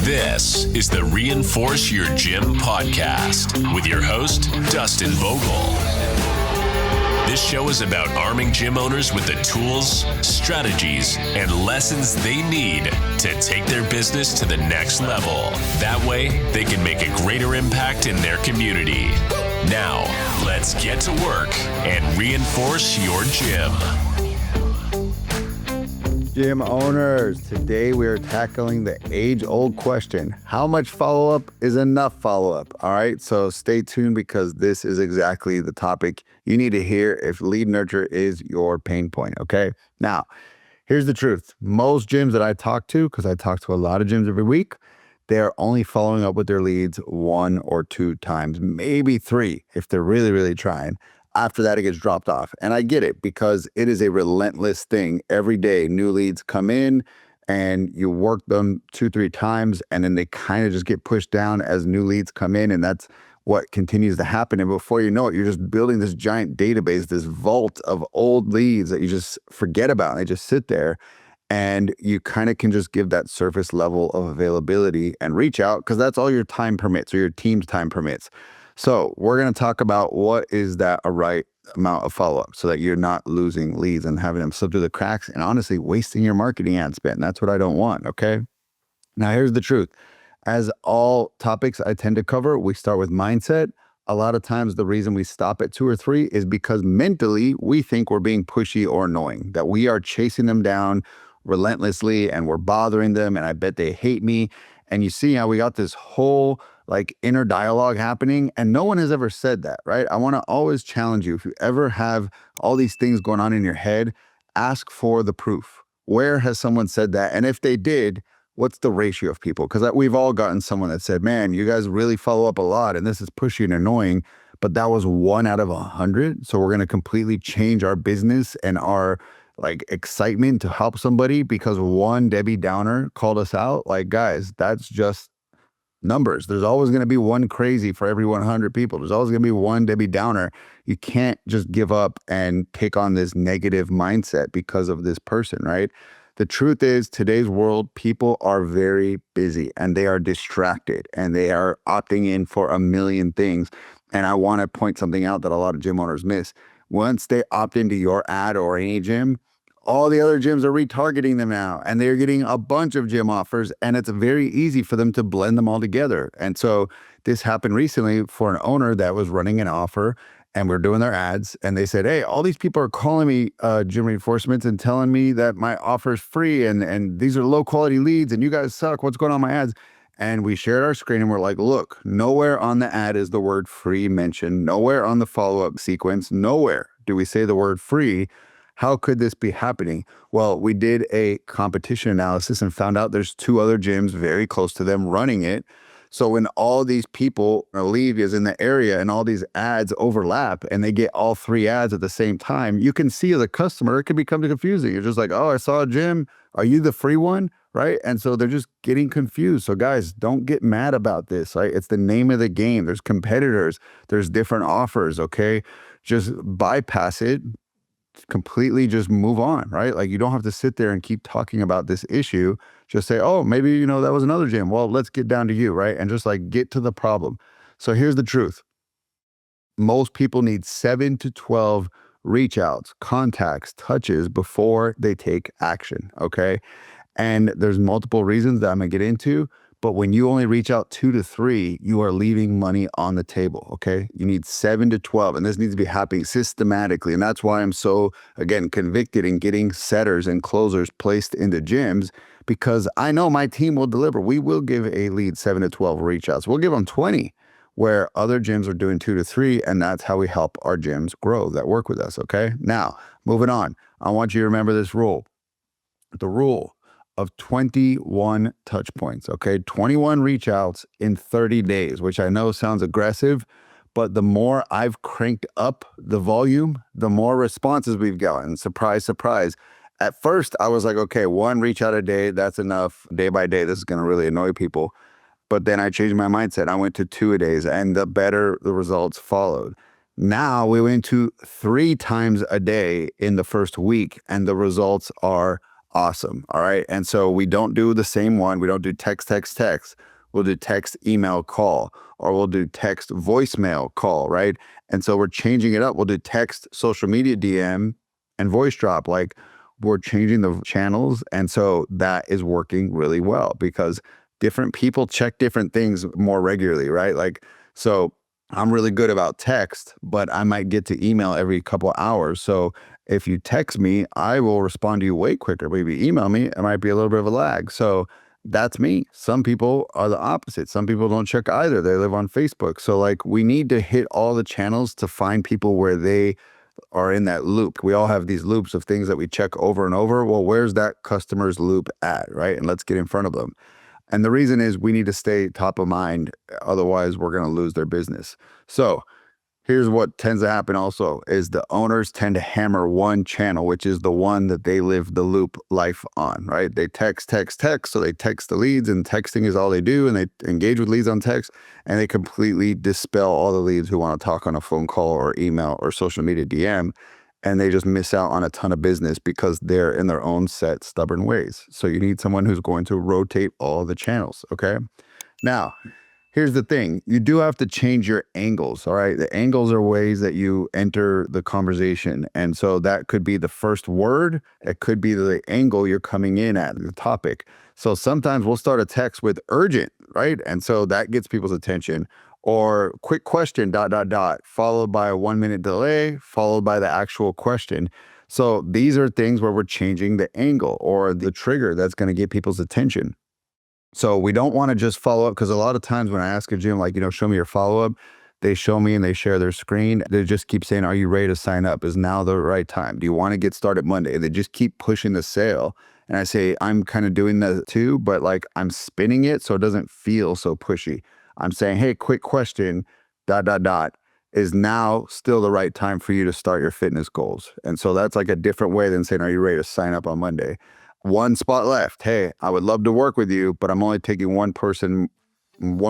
This is the Reinforce Your Gym podcast with your host, Dustin Vogel. This show is about arming gym owners with the tools, strategies, and lessons they need to take their business to the next level. That way, they can make a greater impact in their community. Now, let's get to work and reinforce your gym. Gym owners, today we are tackling the age-old question: how much follow-up is enough follow-up? All right, so stay tuned because this is exactly the topic you need to hear if lead nurture is your pain point, okay? Now, here's the truth. Most gyms that I talk to, because I talk to a lot of gyms every week, they're only following up with their leads 1 or 2 times, maybe 3 if they're really, really trying. After that, it gets dropped off. And I get it because it is a relentless thing. Every day, new leads come in and you work them 2-3 times, and then they kind of just get pushed down as new leads come in. And that's what continues to happen. And before you know it, you're just building this giant database, this vault of old leads that you just forget about. They just sit there, and you kind of can just give that surface level of availability and reach out because that's all your time permits, or your team's time permits. So we're going to talk about what is that a right amount of follow-up so that you're not losing leads and having them slip through the cracks and honestly wasting your marketing ad spend. That's what I don't want, okay? Now, here's the truth. As all topics I tend to cover, we start with mindset. A lot of times the reason we stop at 2 or 3 is because mentally we think we're being pushy or annoying, that we are chasing them down relentlessly and we're bothering them and I bet they hate me. And you see how we got this whole inner dialogue happening, and no one has ever said that, right? I want to always challenge you. If you ever have all these things going on in your head, ask for the proof. Where has someone said that? And if they did, what's the ratio of people? Because we've all gotten someone that said, man, you guys really follow up a lot and this is pushy and annoying, but that was 1 out of 100. So we're going to completely change our business and our excitement to help somebody because one Debbie Downer called us out. Guys, that's just numbers. There's always going to be one crazy for every 100 people. There's always going to be one Debbie Downer. You can't just give up and take on this negative mindset because of this person, right? The truth is, today's world, people are very busy and they are distracted and they are opting in for a million things. And I want to point something out that a lot of gym owners miss. Once they opt into your ad or any gym, all the other gyms are retargeting them now, and they're getting a bunch of gym offers, and it's very easy for them to blend them all together. And so this happened recently for an owner that was running an offer, and we're doing their ads, and they said, hey, all these people are calling me gym reinforcements and telling me that my offer is free, and these are low quality leads, and you guys suck. What's going on with my ads? And we shared our screen, and we're like, look, nowhere on the ad is the word free mentioned. Nowhere on the follow-up sequence. Nowhere do we say the word free. How could this be happening? Well, we did a competition analysis and found out there's 2 other gyms very close to them running it. So when all these people leave is in the area and all these ads overlap and they get all 3 ads at the same time, you can see as a customer, it can become confusing. You're just like, oh, I saw a gym. Are you the free one? Right? And so they're just getting confused. So guys, don't get mad about this, right? It's the name of the game. There's competitors. There's different offers, okay? Just bypass it. Completely just move on, right? You don't have to sit there and keep talking about this issue. Just say, oh, maybe, that was another gym. Well, let's get down to you, right? And just get to the problem. So here's the truth. Most people need 7 to 12 reach outs, contacts, touches before they take action, okay? And there's multiple reasons that I'm gonna get into, but when you only reach out 2 to 3, you are leaving money on the table, okay? You need 7 to 12, and this needs to be happening systematically. And that's why I'm so, again, convicted in getting setters and closers placed into gyms, because I know my team will deliver. We will give a lead 7 to 12 reach outs. We'll give them 20, where other gyms are doing 2 to 3, and that's how we help our gyms grow that work with us, okay? Now, moving on. I want you to remember this rule. The rule of 21 touch points, okay? 21 reach outs in 30 days, which I know sounds aggressive, but the more I've cranked up the volume, the more responses we've gotten. Surprise, surprise. At first, I was like, okay, 1 reach out a day, that's enough. Day by day, this is gonna really annoy people. But then I changed my mindset. I went to 2 a days, and the better the results followed. Now we went to 3 times a day in the first week, and the results are Awesome. All right. And so we don't do the same one. We don't do text, text, text. We'll do text, email, call, or we'll do text, voicemail, call, right? And so we're changing it up. We'll do text, social media DM, and voice drop. Like we're changing the channels. And so that is working really well because different people check different things more regularly, right? Like, so I'm really good about text, but I might get to email every couple of hours. So if you text me, I will respond to you way quicker. But if you email me, it might be a little bit of a lag. So that's me. Some people are the opposite. Some people don't check either. They live on Facebook. So like we need to hit all the channels to find people where they are in that loop. We all have these loops of things that we check over and over. Well, where's that customer's loop at, right? And let's get in front of them. And the reason is we need to stay top of mind. Otherwise, we're going to lose their business. So here's what tends to happen also is the owners tend to hammer one channel, which is the one that they live the loop life on, right? They text, text, text. So they text the leads and texting is all they do. And they engage with leads on text and they completely dispel all the leads who want to talk on a phone call or email or social media DM. And they just miss out on a ton of business because they're in their own set stubborn ways. So you need someone who's going to rotate all the channels. Okay. Now, here's the thing. You do have to change your angles, all right? The angles are ways that you enter the conversation. And so that could be the first word. It could be the angle you're coming in at, the topic. So sometimes we'll start a text with urgent, right? And so that gets people's attention. Or quick question, ... followed by a 1 minute delay, followed by the actual question. So these are things where we're changing the angle or the trigger that's going to get people's attention. So we don't want to just follow up because a lot of times when I ask a gym, like, show me your follow-up, they show me and they share their screen. They just keep saying, are you ready to sign up? Is now the right time? Do you want to get started Monday? They just keep pushing the sale. And I say, I'm kind of doing that too, but like I'm spinning it so it doesn't feel so pushy. I'm saying, hey, quick question, ... is now still the right time for you to start your fitness goals? And so that's like a different way than saying, are you ready to sign up on Monday? One spot left. Hey, I would love to work with you, but I'm only taking one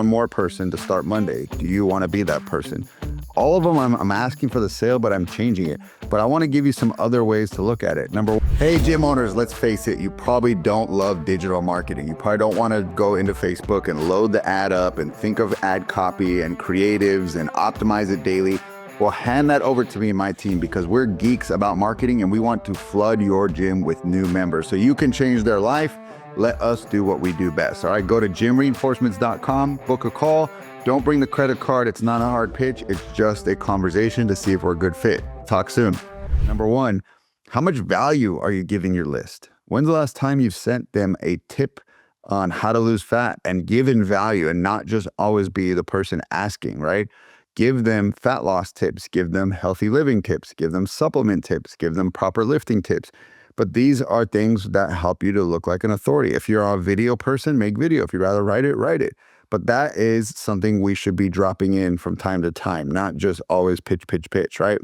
more person to start Monday. Do you want to be that person? All of them, I'm asking for the sale, but I'm changing it. But I want to give you some other ways to look at it. Number one, hey, gym owners, let's face it. You probably don't love digital marketing. You probably don't want to go into Facebook and load the ad up and think of ad copy and creatives and optimize it daily. Well, hand that over to me and my team because we're geeks about marketing and we want to flood your gym with new members so you can change their life. Let us do what we do best. All right, go to gymreinforcements.com, book a call. Don't bring the credit card. It's not a hard pitch. It's just a conversation to see if we're a good fit. Talk soon. Number one, how much value are you giving your list? When's the last time you've sent them a tip on how to lose fat and given value and not just always be the person asking, right? Give them fat loss tips, give them healthy living tips, give them supplement tips, give them proper lifting tips. But these are things that help you to look like an authority. If you're a video person, make video. If you'd rather write it, write it. But that is something we should be dropping in from time to time, not just always pitch, pitch, pitch, right?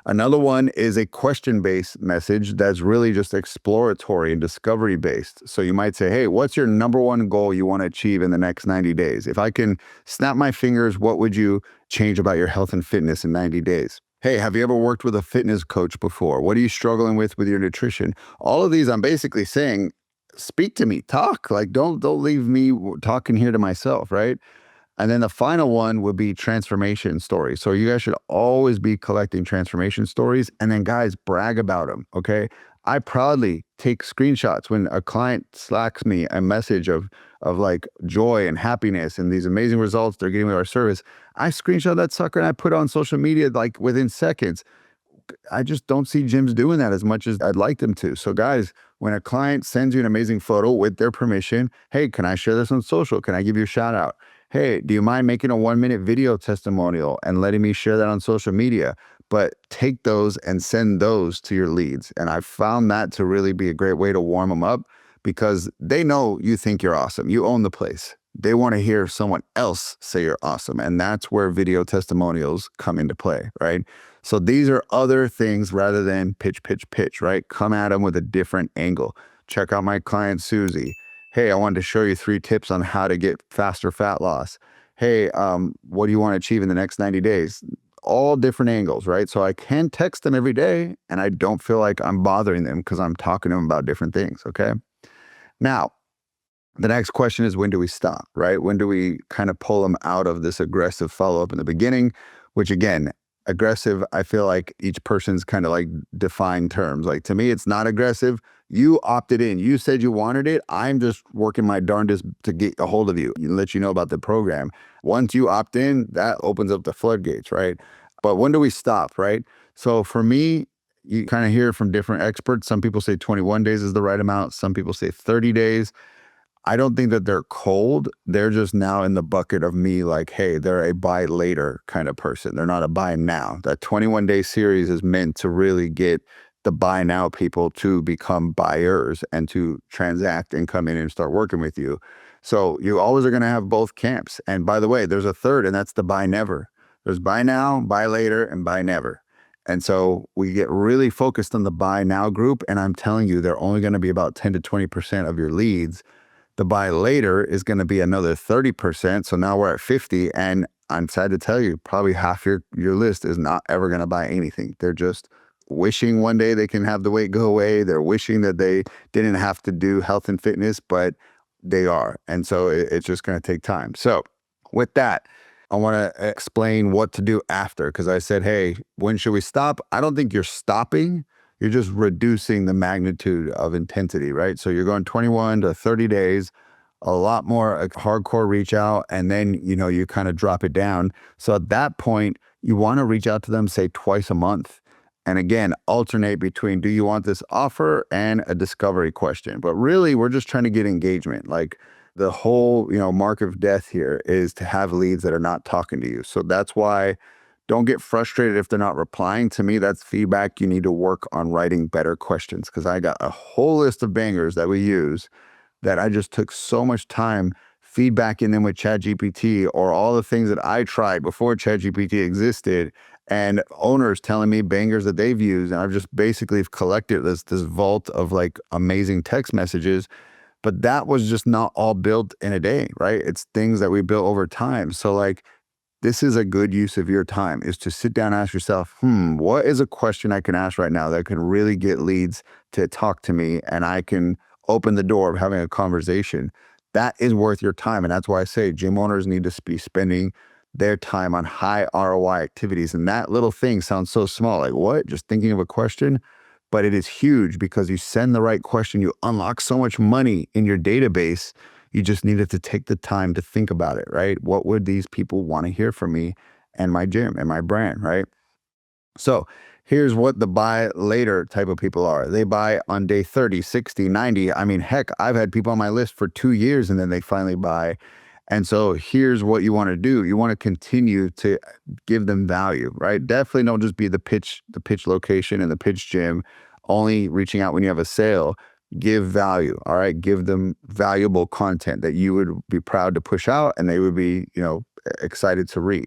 Another one is a question-based message that's really just exploratory and discovery-based. So you might say, hey, what's your number one goal you want to achieve in the next 90 days? If I can snap my fingers, what would you change about your health and fitness in 90 days? Hey, have you ever worked with a fitness coach before? What are you struggling with your nutrition? All of these, I'm basically saying, speak to me, talk. Like, don't leave me talking here to myself, right? And then the final one would be transformation stories. So you guys should always be collecting transformation stories. And then guys, brag about them, okay? I proudly take screenshots when a client slacks me a message of like joy and happiness and these amazing results they're getting with our service. I screenshot that sucker and I put it on social media like within seconds. I just don't see gyms doing that as much as I'd like them to. So guys, when a client sends you an amazing photo with their permission, hey, can I share this on social? Can I give you a shout out? Hey, do you mind making a 1 minute video testimonial and letting me share that on social media? But take those and send those to your leads. And I found that to really be a great way to warm them up because they know you think you're awesome. You own the place. They want to hear someone else say you're awesome. And that's where video testimonials come into play, right? So these are other things rather than pitch, pitch, pitch, right? Come at them with a different angle. Check out my client, Susie. Hey, I wanted to show you 3 tips on how to get faster fat loss. Hey, what do you want to achieve in the next 90 days? all different angles, right? So I can text them every day and I don't feel like I'm bothering them because I'm talking to them about different things. Okay. Now, the next question is, when do we stop, right? When do we kind of pull them out of this aggressive follow up in the beginning? Which again, aggressive, I feel like each person's kind of like defined terms. Like to me, it's not aggressive. You opted in. You said you wanted it. I'm just working my darndest to get a hold of you and let you know about the program. Once you opt in, that opens up the floodgates, right? But when do we stop, right? So for me, you kind of hear from different experts. Some people say 21 days is the right amount. Some people say 30 days. I don't think that they're cold. They're just now in the bucket of me like, hey, they're a buy later kind of person. They're not a buy now. That 21-day series is meant to really get the buy now people to become buyers and to transact and come in and start working with you. So you always are going to have both camps. And by the way, there's a third, and that's the buy never. There's buy now, buy later, and buy never. And so we get really focused on the buy now group. And I'm telling you, they're only going to be about 10 to 20% of your leads. The buy later is going to be another 30%. So now we're at 50. And I'm sad to tell you, probably half your list is not ever going to buy anything. They're just wishing one day they can have the weight go away. They're wishing that they didn't have to do health and fitness, but they are. And so it's just going to take time. So with that, I want to explain what to do after, because I said, hey, when should we stop? I don't think you're stopping. You're just reducing the magnitude of intensity, right? So you're going 21 to 30 days, a lot more hardcore reach out, and then, you kind of drop it down. So at that point, you want to reach out to them, say twice a month. And again, alternate between, do you want this offer and a discovery question? But really, we're just trying to get engagement. Like the whole, mark of death here is to have leads that are not talking to you. So that's why don't get frustrated if they're not replying. To me, that's feedback. You need to work on writing better questions, because I got a whole list of bangers that we use that I just took so much time feedbacking them with ChatGPT, or all the things that I tried before ChatGPT existed, and owners telling me bangers that they've used. And I've just basically collected this vault of like amazing text messages. But that was just not all built in a day, right? It's things that we built over time. So like, this is a good use of your time, is to sit down and ask yourself, what is a question I can ask right now that can really get leads to talk to me, and I can open the door of having a conversation? That is worth your time. And that's why I say gym owners need to be spending their time on high ROI activities. And that little thing sounds so small, like what? Just thinking of a question. But it is huge, because you send the right question, you unlock so much money in your database. You just needed to take the time to think about it, right? What would these people want to hear from me and my gym and my brand, right? So here's what the buy later type of people are. They buy on day 30, 60, 90. I mean, heck, I've had people on my list for 2 years and then they finally buy. And so here's what you want to do. You want to continue to give them value, right? Definitely don't just be the pitch location and the pitch gym, only reaching out when you have a sale. Give value, all right? Give them valuable content that you would be proud to push out and they would be, excited to read.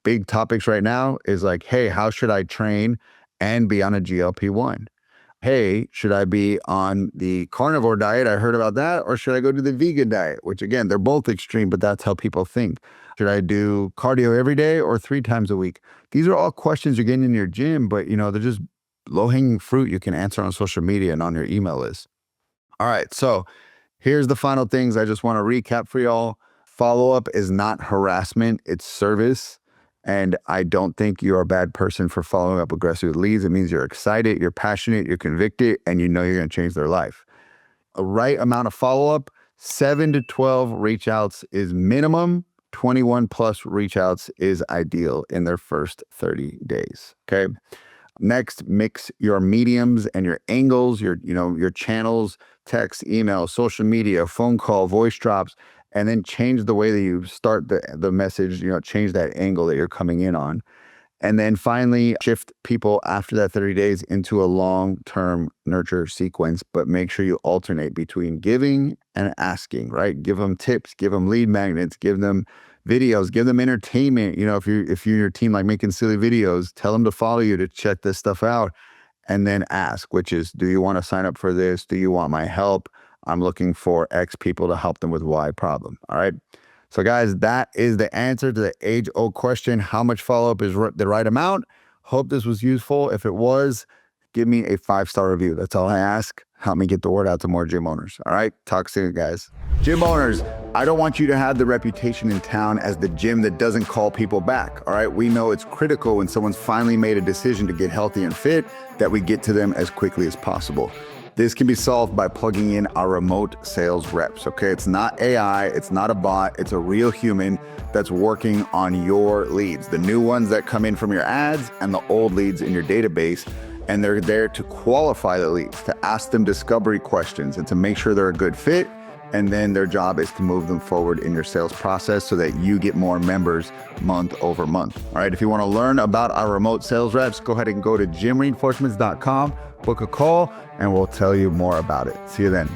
Big topics right now is like, hey, how should I train and be on a GLP-1? Hey, should I be on the carnivore diet? I heard about that. Or should I go to the vegan diet? Which again, they're both extreme, but that's how people think. Should I do cardio every day or 3 times a week? These are all questions you're getting in your gym, but they're just low-hanging fruit you can answer on social media and on your email list. All right, so here's the final things I just want to recap for y'all. Follow-up is not harassment, it's service. And I don't think you're a bad person for following up aggressive leads. It means you're excited, you're passionate, you're convicted, and you're going to change their life. A right amount of follow-up, 7 to 12 reach outs is minimum. 21 plus reach outs is ideal in their first 30 days. Okay. Next, mix your mediums and your angles, your channels, text, email, social media, phone call, voice drops, and then change the way that you start the message, change that angle that you're coming in on. And then finally, shift people after that 30 days into a long-term nurture sequence, but make sure you alternate between giving and asking, right? Give them tips, give them lead magnets, give them videos, give them entertainment. If you're your team like making silly videos, tell them to follow you to check this stuff out. And then ask, which is, do you want to sign up for this? Do you want my help? I'm looking for X people to help them with Y problem. All right. So guys, that is the answer to the age-old question. How much follow-up is the right amount? Hope this was useful. If it was, give me a 5-star review. That's all I ask. Help me get the word out to more gym owners. All right, talk soon, guys. Gym owners, I don't want you to have the reputation in town as the gym that doesn't call people back. All right, we know it's critical when someone's finally made a decision to get healthy and fit that we get to them as quickly as possible. This can be solved by plugging in our remote sales reps, okay? It's not AI, it's not a bot, it's a real human that's working on your leads, the new ones that come in from your ads and the old leads in your database. And they're there to qualify the leads, to ask them discovery questions and to make sure they're a good fit. And then their job is to move them forward in your sales process so that you get more members month over month. All right, if you want to learn about our remote sales reps, go ahead and go to gymreinforcements.com, book a call, and we'll tell you more about it. See you then.